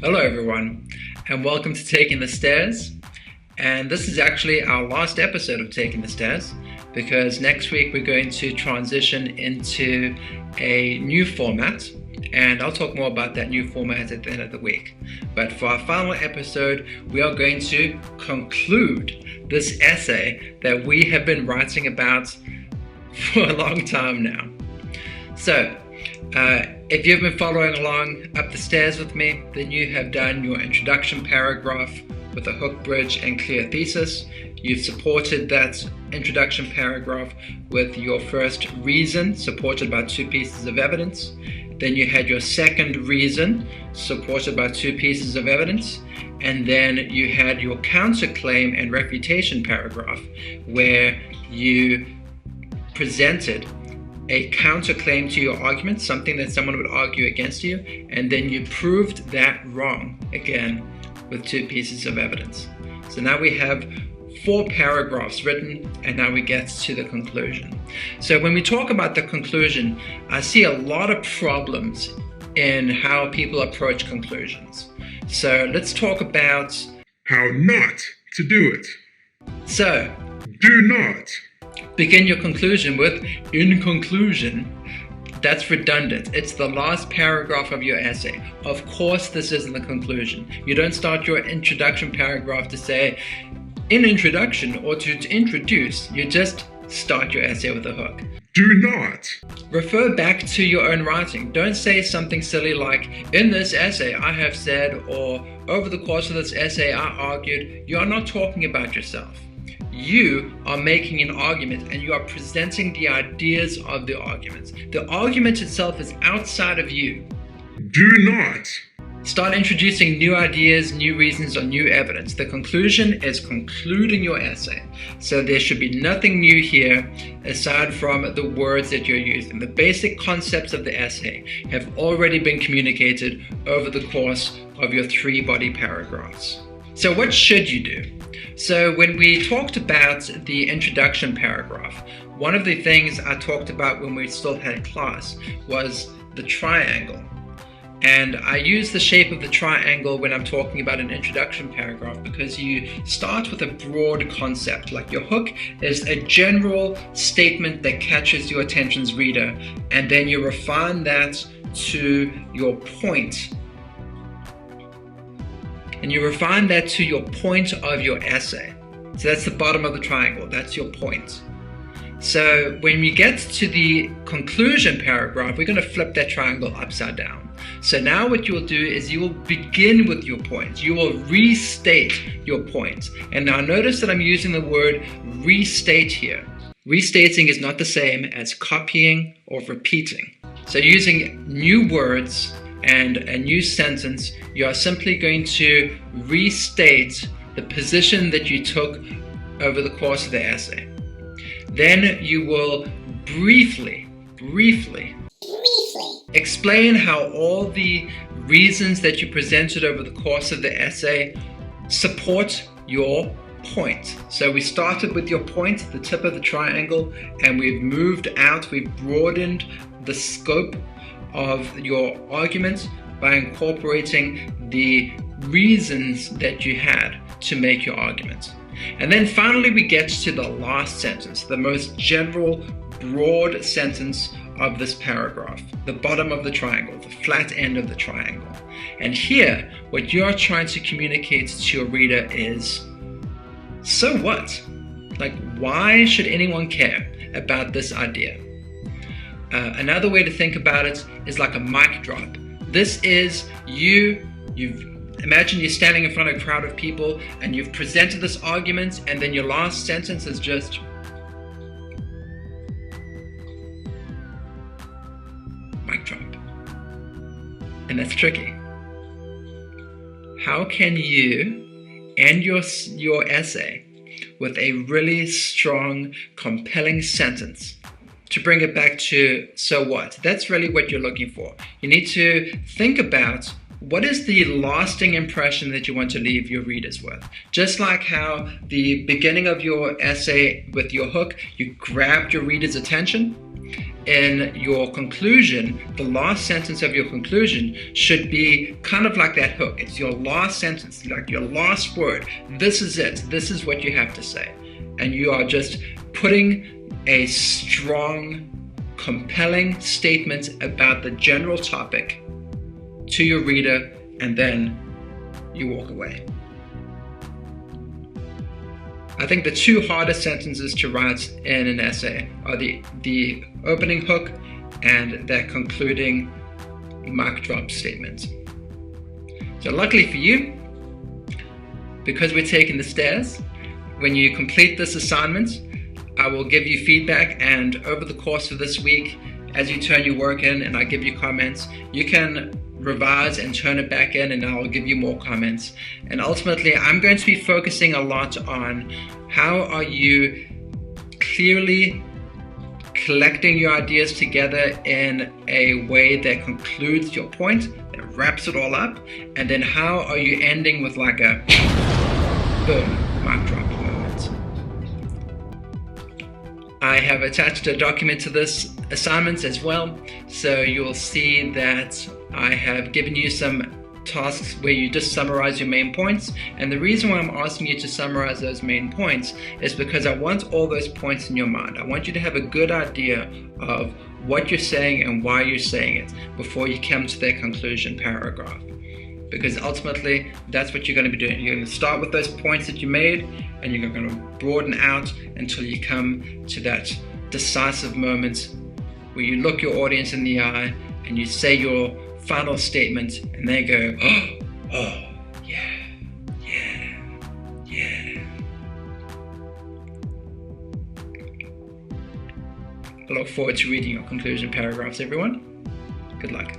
Hello everyone, and welcome to Taking the Stairs. And this is actually our last episode of Taking the Stairs, because next week we're going to transition into a new format, and I'll talk more about that new format at the end of the week. But for our final episode, we are going to conclude this essay that we have been writing about for a long time now. So, if you've been following along up the stairs with me, then you have done your introduction paragraph with a hook, bridge, and clear thesis. You've supported that introduction paragraph with your first reason, supported by 2 pieces of evidence. Then you had your second reason, supported by 2 pieces of evidence. And then you had your counterclaim and refutation paragraph, where you presented a counterclaim to your argument, something that someone would argue against you, and then you proved that wrong, again, with 2 pieces of evidence. So now we have 4 paragraphs written, and now we get to the conclusion. So when we talk about the conclusion, I see a lot of problems in how people approach conclusions. So let's talk about how not to do it. So, Do not. begin your conclusion with, in conclusion. That's redundant. It's the last paragraph of your essay. Of course, this isn't the conclusion. You don't start your introduction paragraph to say, in introduction, or to introduce. You just start your essay with a hook. Do not. Refer back to your own writing. Don't say something silly like, in this essay I have said, or over the course of this essay I argued. You are not talking about yourself. You are making an argument, and you are presenting the ideas of the argument. The argument itself is outside of you. Do not. Start introducing new ideas, new reasons, or new evidence. The conclusion is concluding your essay. So there should be nothing new here aside from the words that you're using. The basic concepts of the essay have already been communicated over the course of your 3 body paragraphs. So what should you do? So when we talked about the introduction paragraph, one of the things I talked about when we still had class was the triangle. And I use the shape of the triangle when I'm talking about an introduction paragraph because you start with a broad concept. Like your hook is a general statement that catches your attention's reader, and then you refine that to your point. And you refine that to your point of your essay. So that's the bottom of the triangle. That's your point. So when we get to the conclusion paragraph, we're going to flip that triangle upside down. So now what you will do is you will begin with your point. You will restate your point. And now notice that I'm using the word restate here. Restating is not the same as copying or repeating. So using new words and a new sentence, you are simply going to restate the position that you took over the course of the essay. Then you will briefly explain how all the reasons that you presented over the course of the essay support your point. So we started with your point, the tip of the triangle, and we've moved out, we've broadened the scope of your argument by incorporating the reasons that you had to make your argument. And then finally we get to the last sentence, the most general, broad sentence of this paragraph, the bottom of the triangle, the flat end of the triangle. And here, what you're trying to communicate to your reader is, so what? Like, why should anyone care about this idea? Another way to think about it is like a mic drop. This is imagine you're standing in front of a crowd of people and you've presented this argument, and then your last sentence is just mic drop. And that's tricky. How can you end your essay with a really strong, compelling sentence to bring it back to so what? That's really what you're looking for. You need to think about what is the lasting impression that you want to leave your readers with. Just like how the beginning of your essay with your hook, you grabbed your reader's attention, in your conclusion, the last sentence of your conclusion should be kind of like that hook. It's your last sentence, like your last word. This is it. This is what you have to say. And you are just putting a strong, compelling statement about the general topic to your reader, and then you walk away. I think the two hardest sentences to write in an essay are the opening hook and that concluding mic drop statement. So luckily for you, because we're taking the stairs, when you complete this assignment, I will give you feedback, and over the course of this week, as you turn your work in and I give you comments, you can revise and turn it back in, and I'll give you more comments. And ultimately, I'm going to be focusing a lot on how are you clearly collecting your ideas together in a way that concludes your point, that wraps it all up, and then how are you ending with like a boom, mic drop moment. I have attached a document to this assignment as well, so you'll see that I have given you some tasks where you just summarize your main points. And the reason why I'm asking you to summarize those main points is because I want all those points in your mind. I want you to have a good idea of what you're saying and why you're saying it before you come to that conclusion paragraph. Because ultimately, that's what you're going to be doing. You're going to start with those points that you made, and you're going to broaden out until you come to that decisive moment where you look your audience in the eye and you say your final statement, and they go, oh, yeah. I look forward to reading your conclusion paragraphs, everyone. Good luck.